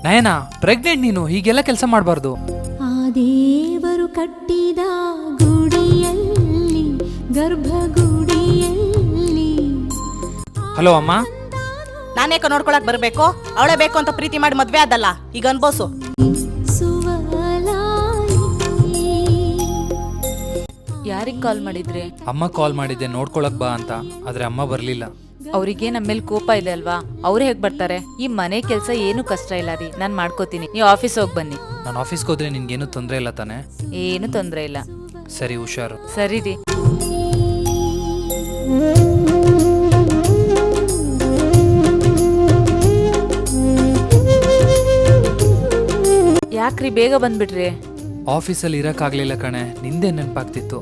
ನಯನ, pregnant ನೀನು, ಹೀಗೆಲ್ಲ ಕೆಲಸ ಮಾಡಬಾರ್ದು. ಆ ದೇವರು ಕಟ್ಟಿದ ಗುಡಿಯಲ್ಲಿ, ಗರ್ಭಗುಡಿಯಲ್ಲಿ. ಹಲೋ ಅಮ್ಮ. ನಾನೇಕ ನೋಡ್ಕೊಳಕ್ ಬರ್ಬೇಕು? ಅವಳೇ ಬೇಕು ಅಂತ ಪ್ರೀತಿ ಮಾಡಿ ಮದ್ವೆ ಆದಲ್ಲ, ಈಗ ಅನ್ಬೋಸು. ಯಾರಿಗೆ ಕಾಲ್ ಮಾಡಿದ್ರಿ? ಅಮ್ಮ ಕಾಲ್ ಮಾಡಿದ್ದೆ ನೋಡ್ಕೊಳಕ್ ಬಾ ಅಂತ, ಆದ್ರೆ ಅಮ್ಮ ಬರ್ಲಿಲ್ಲ. ಅವ್ರಿಗೆ ನಮ್ಮ ಮೇಲೆ ಕೋಪ ಇದೆ ಅಲ್ವಾ, ಅವ್ರು ಹೇಗ್ ಬರ್ತಾರೆ? ಈ ಮನೆ ಕೆಲಸ ಏನು ಕಷ್ಟ ಇಲ್ಲ ರೀ, ನಾನ್ ಮಾಡ್ಕೋತೀನಿ. ನೀವು ಆಫೀಸ್ ಹೋಗಿ ಬನ್ನಿ. ನಾನು ಆಫೀಸ್ಗೆ ಹೋದ್ರೆ ನಿನ್ಗೇನು ತೊಂದರೆ ಇಲ್ಲ ತಾನೆ? ಏನು ತೊಂದ್ರೆ ಇಲ್ಲ. ಸರಿ, ಹುಷಾರು. ಸರಿ ರೀ. ಯಾಕ್ರಿ ಬೇಗ ಬಂದ್ಬಿಟ್ರಿ? ಆಫೀಸಲ್ಲಿ ಇರಕ್ಕಾಗ್ಲಿಲ್ಲ ಕಣೆ, ನಿಂದೆ ನೆನಪಾಗ್ತಿತ್ತು.